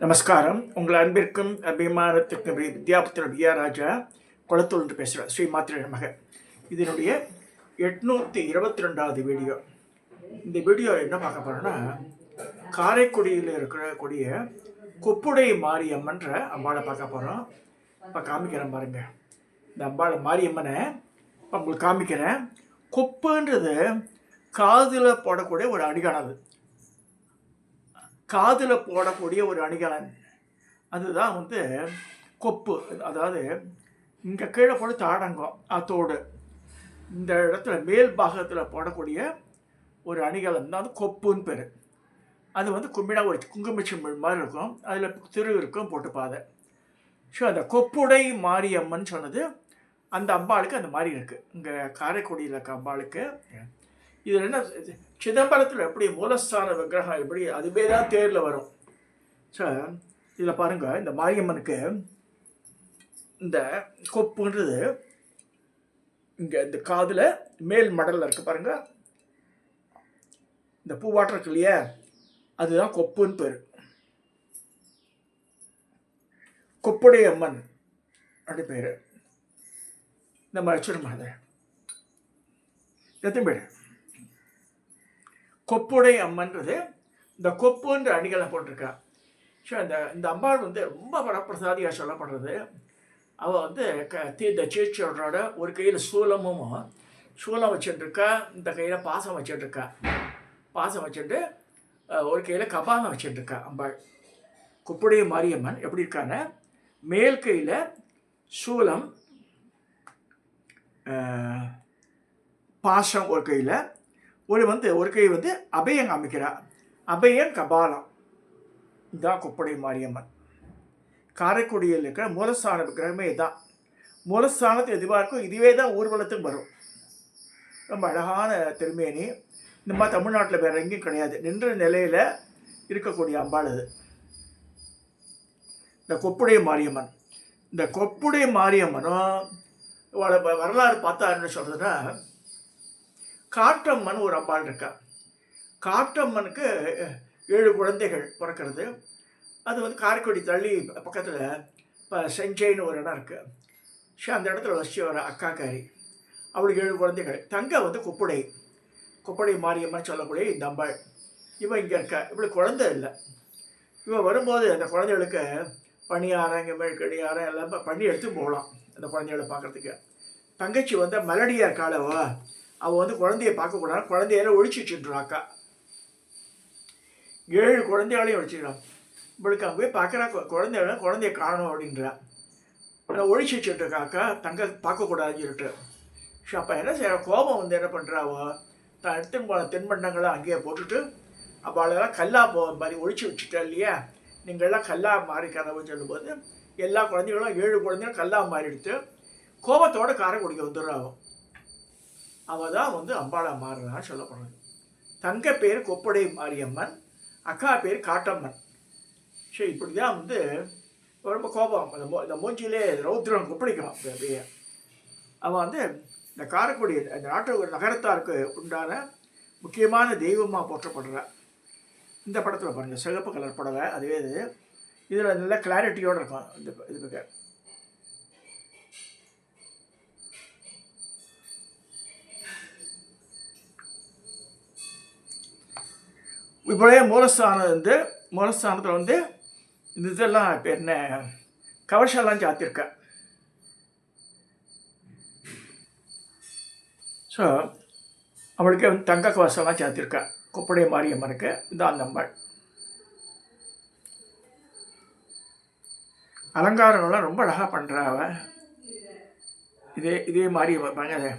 நமஸ்காரம். உங்கள் அன்பிற்கும் அபிமானத்திற்கும் வித்யாபுத்திர வித்யாராஜா குளத்தூர் என்று பேசுகிறேன். ஸ்ரீ மாத்திரை நமக. இதனுடைய 822வது வீடியோ. இந்த வீடியோ என்ன பார்க்க போகிறோன்னா, காரைக்குடியில் இருக்கக்கூடிய கொப்புடை மாரியம்மன்ற அம்பாளை பார்க்க போகிறோம். இப்போ காமிக்கிறேன் பாருங்க. இந்த அம்பாளை மாரியம்மனை இப்போ உங்களுக்கு காமிக்கிறேன். கொப்புன்றது காதில் போடக்கூடிய ஒரு அடிகானது, காதில் போடக்கூடிய ஒரு அணிகலன். அதுதான் கொப்பு. அதாவது இங்கே கீழே போட்டு தாடங்கம் தோடு, இந்த இடத்துல மேல் பாகத்தில் போடக்கூடிய ஒரு அணிகலன் தான் கொப்புன்னு பேர். அது கும்பிடா ஒரு குங்குமச்சிம்பிள் மாதிரி இருக்கும், அதில் திரு இருக்கும் போட்டு பாதை. ஸோ அந்த கொப்புடை மாரியம்மன் சொன்னது அந்த அம்பாளுக்கு அந்த மாதிரி இருக்குது. இங்கே காரைக்குடியில் இருக்க அம்பாளுக்கு இதில் என்ன, சிதம்பரத்தில் எப்படி மூலஸ்தான விக்கிரகம் எப்படி அதுவே தான் தேரில் வரும். ஸோ இதில் பாருங்கள், இந்த மாரியம்மனுக்கு இந்த கொப்புன்றது இங்கே இந்த காதில் மேல் மடலில் இருக்குது பாருங்கள். இந்த பூவாட்டம் இருக்கு இல்லையா, அதுதான் கொப்புன்னு பேர். கொப்புடை அம்மன் அப்படி பேர். நம்ம வச்சிருமா அதை எத்தனை பேர் கொப்புடை அம்மன்றது இந்த கொப்புன்ற அணிகளை போட்டிருக்கா. ஸோ இந்த அம்பாள் ரொம்ப வரப்பிரசாதியாக சொல்லப்படுறது. அவள் இந்த சேச்சியோட ஒரு கையில் சூலம் வச்சுட்டுருக்கா, இந்த கையில் பாசம் வச்சுட்டுருக்கா. பாசம் வச்சுட்டு ஒரு கையில் கபாலம் வச்சுட்டுருக்கா அம்பாள். கொப்புடை மாரியம்மன் எப்படி இருக்கான்னு, மேல் கையில் சூலம், பாசம் ஒரு கையில், ஒரு கை அபயம் காமிக்கிறா. அபயம் கபாலம். இதுதான் கொப்புடை மாரியம்மன். காரைக்குடியில் இருக்கிற மூலஸ்தான விக்கிரகமே இதுதான். மூலஸ்தானத்து எதுவாக இருக்கும், இதுவே தான் ஊர்வலத்துக்கு வரும். ரொம்ப அழகான திருமேனி. இந்த மாதிரி தமிழ்நாட்டில் வேறு எங்கேயும் கிடையாது. நின்ற நிலையில் இருக்கக்கூடிய அம்பாள் அது இந்த கொப்புடை மாரியம்மன். இந்த கொப்புடை மாரியம்மனும் வரலாறு பார்த்தா என்ன சொல்கிறதுன்னா, காட்டம்மன் ஒரு அம்பாள் இருக்கா. காட்டம்மனுக்கு 7 குழந்தைகள் பிறக்கிறது. அது காரைக்குடி தள்ளி பக்கத்தில் இப்போ செஞ்சைன்னு ஒரு இடம் இருக்குது. ஸோ அந்த இடத்துல வச்சு வர அக்காக்காரி, அவளுக்கு 7 குழந்தைகள். தங்க கொப்புடை மாரியம்மன் சொல்லக்கூடிய இந்த அம்பாள். இவன் இங்கே இருக்கா. இவளுக்கு குழந்தை இல்லை. இவன் வரும்போது அந்த குழந்தைகளுக்கு பணியாரம், இங்கே மெழுக்கடியாரம் எல்லாம் பண்ணி எடுத்து போகலாம் அந்த குழந்தைகளை பார்க்குறதுக்கு. தங்கச்சி மெலடியாக இருக்காளவா, அவள் குழந்தைய பார்க்கக்கூடாது, குழந்தையெல்லாம் ஒழிச்சு வச்சுட்டுறாக்கா. 7 குழந்தைகளையும் ஒழிச்சுக்கிறான். இவளுக்கு அங்கே போய் பார்க்குறா, குழந்தைய காணணும் அப்படின்றா. ஆனால் ஒழிச்சு வச்சுட்டுருக்காக்கா, தங்க பார்க்கக்கூடாதுன்னு சொல்லிட்டு. ஸோ அப்போ என்ன செய்யற, கோபம் என்ன பண்ணுறாவோ, தான் எடுத்துன்னு போன தென்பண்டங்களை அங்கேயே போட்டுட்டு அவளெல்லாம் கல்லாக மாதிரி ஒழிச்சு வச்சுட்டா இல்லையா. நீங்கள்லாம் கல்லாக மாறிக்காதவன்னு சொல்லும்போது எல்லா குழந்தைகளும் 7 குழந்தைகளும் கல்லாக மாறிடுத்து கோபத்தோட காரைக்குடிக்கு வந்துடுறாவும். அவள் தான் அம்பாளாக மாறுறான்னு சொல்லப்படுறது. தங்க பேர் கொப்புடை மாரியம்மன், அக்கா பேர் காட்டம்மன். ஸோ இப்படி தான் ரொம்ப கோபம், இந்த மூஞ்சிலே ரௌத்ரம் கொப்பளிக்கும். அப்படியே அவன் இந்த காரைக்குடி இந்த நாட்டு நகரத்தாருக்கு உண்டான முக்கியமான தெய்வமாக போற்றப்படுறான். இந்த படத்தில் பாருங்கள், சிகப்பு கலர் புடவை. அதுவே இதில் நல்ல கிளாரிட்டியோடு இருக்கும். இதுக்கு இப்போயே மூலஸ்தானத்தில் இந்த இதெல்லாம் இப்போ என்ன கவசம்லாம் சாத்திருக்கேன். ஸோ அவளுக்கு தங்க கவசம்லாம் சாத்திருக்கேன். கொப்புடை மாரியம்மனுக்கு இதான் அந்த அம்பாள். அலங்காரங்கள்லாம் ரொம்ப அழகாக பண்ணுறா அவன். இதே மாதிரி பாருங்க,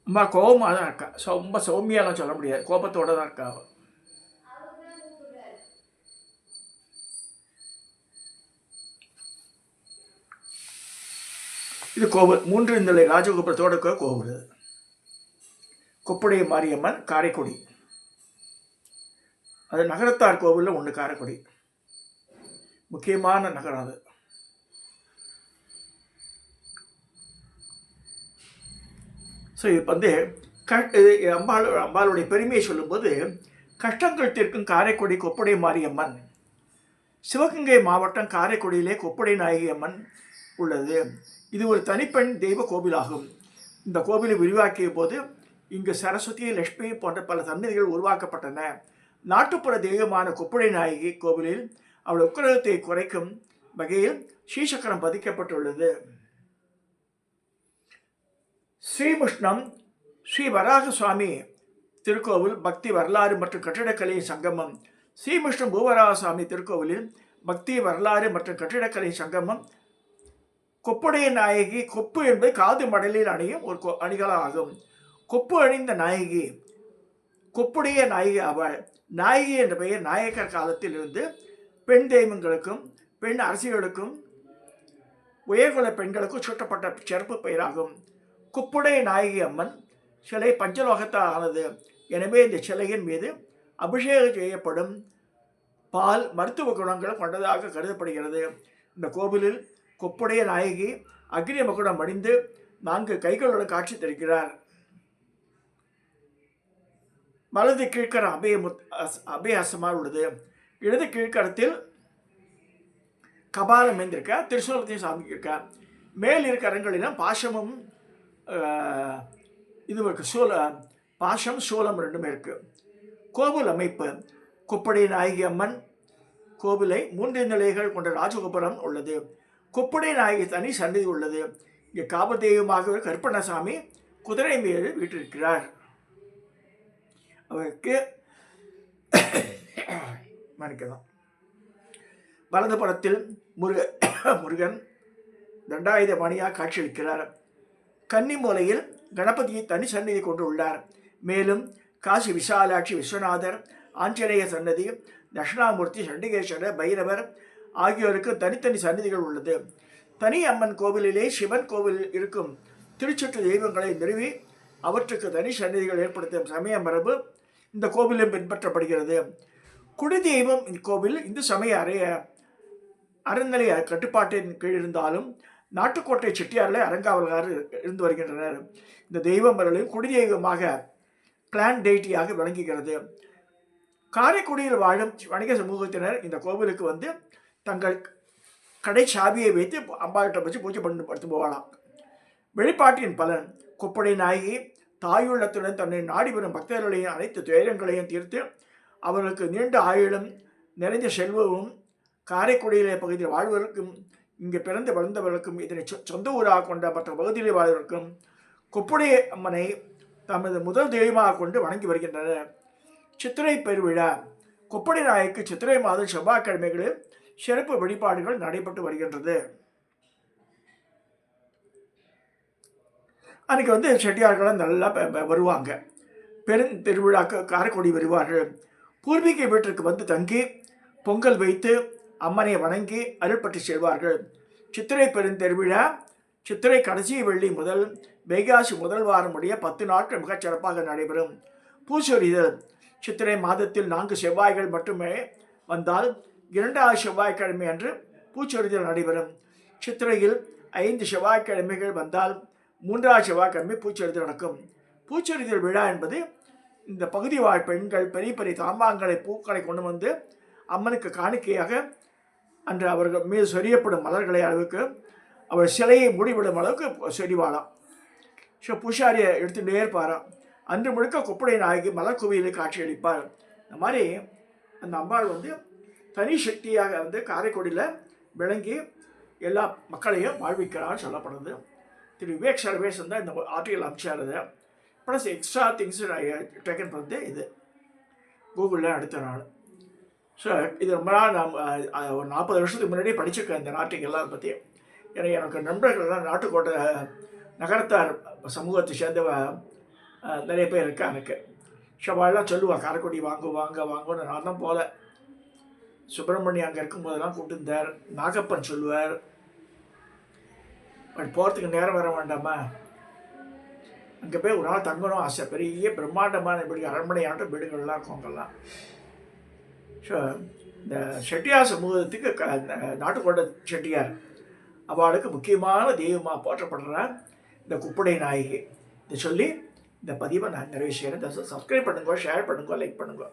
அம்மா கோபமாக தான் இருக்கா. ரொம்ப சௌமியாலாம் சொல்ல முடியாது, கோபத்தோடு தான் இருக்கா அவள். இது கோவில், 3 நிலை ராஜகோபுரத்தோட கோவில். கொப்புடை மாரியம்மன் காரைக்குடி. அது நகரத்தார் கோவிலில் ஒன்று காரைக்குடி. முக்கியமான நகரம் அது. ஸோ இப்போ அம்பாளுடைய பெருமையை சொல்லும்போது கஷ்டங்கள் தீர்க்கும் காரைக்குடி கொப்புடை மாரியம்மன். சிவகங்கை மாவட்டம் காரைக்குடியிலே கொப்புடை நாயகி அம்மன் உள்ளது. இது ஒரு தனிப்பெண் தெய்வ கோவிலாகும். இந்த கோவிலை விரிவாக்கிய போது இங்கு சரஸ்வதி, லட்சுமி போன்ற பல சன்னதிகள் உருவாக்கப்பட்டன. நாட்டுப்புற தெய்வமான கொப்புடை நாயகி கோவிலில் அவள் உக்கிரகத்தை குறைக்கும் வகையில் ஸ்ரீசக்கரம் பதிக்கப்பட்டுள்ளது. ஸ்ரீமுஷ்ணம் ஸ்ரீ வராக சுவாமி திருக்கோவில் பக்தி வரலாறு மற்றும் கட்டிடக்கலை சங்கமம். ஸ்ரீமுஷ்ணம் பூவராக சுவாமி திருக்கோவிலில் பக்தி வரலாறு மற்றும் கட்டிடக்கலை சங்கமம். கொப்புடைய நாயகி, கொப்பு என்பது காது மடலில் அணியும் ஒரு அணிகளாகும். கொப்பு அணிந்த நாயகி கொப்புடைய நாயகி அவள். நாயகி என்ற பெயர் நாயக்கர் காலத்தில் இருந்து பெண் தெய்வங்களுக்கும் பெண் அரசிகளுக்கும் உயர்குல பெண்களுக்கும் சூட்டப்பட்ட சிறப்பு பெயராகும். கொப்புடைய நாயகி அம்மன் சிலை பஞ்சலோகத்தால் ஆனது. எனவே இந்த சிலையின் மீது அபிஷேகம் செய்யப்படும் பால் மருத்துவ குணங்கள் கொண்டதாக கருதப்படுகிறது. இந்த கோவிலில் கொப்புடைய நாயகி அக்னி மகுடம் அணிந்து 4 கைகளுடன் காட்சி தருகிறார். வலது கீழ்கரம் அபயஹஸ்தமாக உள்ளது. இடது கீழ்கரத்தில் கபாலம் இருந்திருக்க, திரிசூலத்தையும் சாமிக்கிருக்க. மேல் இருக்க கரங்களிலும் பாசமும் இது இருக்கு. பாசம் சூலம் ரெண்டுமே இருக்கு. கோவில் அமைப்பு. கொப்புடைய நாயகி அம்மன் கோவிலை 3 நிலைகள் கொண்ட ராஜகோபுரம் உள்ளது. கொப்புடைய நாயகி தனி சன்னதி உள்ளது. இங்கே காவல் தெய்வமாக கருப்பண்ணசாமி குதிரை மீது வீற்றிருக்கிறார். அவருக்கு மன்னிக்கலாம். வலதுபுறத்தில் முருகன் தண்டாயுத மணியாக காட்சியளிக்கிறார். கன்னி மூலையில் கணபதியை தனி சன்னதி கொண்டுள்ளார். மேலும் காசி விசாலாட்சி, விஸ்வநாதர், ஆஞ்சநேய சன்னதி, தட்சிணாமூர்த்தி, சண்டிகேஸ்வரர், பைரவர் ஆகியோருக்கு தனித்தனி சன்னதிகள் உள்ளது. தனி அம்மன் கோவிலிலே சிவன் கோவில் இருக்கும் திருச்சுற்று தெய்வங்களை நிறுவி அவற்றுக்கு தனி சன்னதிகள் ஏற்படுத்தும் சமய மரபு இந்த கோவிலும் பின்பற்றப்படுகிறது. குடி தெய்வம் கோவில் இந்து சமய அறநிலை கட்டுப்பாட்டின் கீழ் இருந்தாலும் நாட்டுக்கோட்டை செட்டியாரில் அறங்காவலர்கள் இருந்து வருகின்றனர். இந்த தெய்வமர்களும் குடி தெய்வமாக கிளான் டெய்ட்டியாக விளங்குகிறது. காரைக்குடியில் வாழும் வணிக சமூகத்தினர் இந்த கோவிலுக்கு வந்து தங்கள் கடை சாவியை வைத்து அம்பாகிட்ட வச்சு பூஜை படுத்து போகலாம். வெளிப்பாட்டின் பலன். கொப்புடை நாயகி தாயுள்ளத்துடன் தன்னை நாடி வரும் பக்தர்களையும் அனைத்து துயரங்களையும் தீர்த்து அவர்களுக்கு நீண்ட ஆயுளும் நிறைந்த செல்வமும் காரைக்குடியிலே பகுதியில் வாழ்வதற்கும் இங்கே பிறந்து வளர்ந்தவர்களுக்கும் இதனை சொந்த ஊராக கொண்ட மற்ற பகுதியில் வாழ்வதற்கும் கொப்புடைய அம்மனை தமது முதல் தெய்வமாக கொண்டு வணங்கி வருகின்றனர். சித்திரை பெருவிழா. கொப்புடை நாயகிக்கு சித்திரை மாதம் செவ்வாய்க்கிழமைகளில் சிறப்பு வழிபாடுகள் நடைபெற்று வருகின்றது. அன்றைக்கி வந்து செட்டியார்கள் நல்லா வருவாங்க. பெருந்திருவிழாக்கு காரைக்குடி வருவார்கள். பூர்வீக வீட்டிற்கு வந்து தங்கி பொங்கல் வைத்து அம்மனை வணங்கி அருள்பட்டு செல்வார்கள். சித்திரை பெருந்திருவிழா சித்திரை கடைசி வெள்ளி முதல் வைகாசி முதல் வாரம் உடைய 10 நாட்கள் மிகச் சிறப்பாக நடைபெறும். பூசொரிதல். சித்திரை மாதத்தில் 4 செவ்வாய்கள் மட்டுமே வந்தால் 2வது செவ்வாய்க்கிழமை அன்று பூச்சொரிதல் நடைபெறும். சித்திரையில் 5 செவ்வாய்க்கிழமைகள் வந்தால் 3வது செவ்வாய்க்கிழமை பூச்சொரிதல் நடக்கும். பூச்சொரிதல் விழா என்பது இந்த பகுதி வாழ் பெண்கள் பெரிய பெரிய தாம்பாங்களை பூக்களை கொண்டு வந்து அம்மனுக்கு காணிக்கையாக அன்று அவர்கள் மீது சொரியப்படும் மலர்களை அளவுக்கு அவர் சிலையை மூடிவிடும் அளவுக்கு சொரிவாளாம். பூசாரியை எடுத்துகிட்டே இருப்பாராம். அன்று முழுக்க கொப்புடை நாயகி மலர் குவியலில் காட்சியளிப்பார். இந்த மாதிரி அந்த அம்பாள் வந்து தனி சக்தியாக வந்து காரைக்குடியில் விளங்கி எல்லா மக்களையும் வாழ்விக்கிறான்னு சொல்லப்படுது. திரு விவேக் சர்வேசன் தான் இந்த ஆர்டிகல் அனுப்பிச்சாருது. ப்ளஸ் எக்ஸ்ட்ரா திங்ஸ் டேக்கன் பண்ணது இது கூகுளில் அடுத்த நாள். ஸோ இது ரொம்ப நாள் நான் ஒரு 40 வருஷத்துக்கு முன்னாடியே படிச்சிருக்கேன் இந்த ஆர்டிகல் எல்லாம் பற்றி. ஏன்னா எனக்கு நண்பர்கள்லாம் நாட்டுக்கோட்டை நகரத்தார் சமூகத்தை சேர்ந்த நிறைய பேர் இருக்கா எனக்கு. ஷவாலாம் சொல்லுவாள் காரைக்குடி வாங்குன்னு. நான் தான் போகல. சுப்பிரமணியம் அங்கே இருக்கும்போதெல்லாம் கூப்பிட்டுருந்தார். நாகப்பன் சொல்லுவார், பட் போகிறதுக்கு நேரம் வர வேண்டாமா, அங்கே போய் ஒரு நாள் தங்கணும் ஆசை. பெரிய பிரம்மாண்டமான இப்படி அரண்மனையாட்ட வீடுகள்லாம் இருக்கும் அங்கெல்லாம். ஸோ இந்த செட்டியார் சமூகத்துக்கு நாட்டுக்கோட்டை செட்டியார் அவளுக்கு முக்கியமான தெய்வமாக போற்றப்படுற இந்த கொப்புடை நாயகி. இதை சொல்லி இந்த பதிவை நான் நிறைவு செய்கிறேன். சப்ஸ்கிரைப் பண்ணுங்க, ஷேர் பண்ணுங்க, லைக் பண்ணுங்க.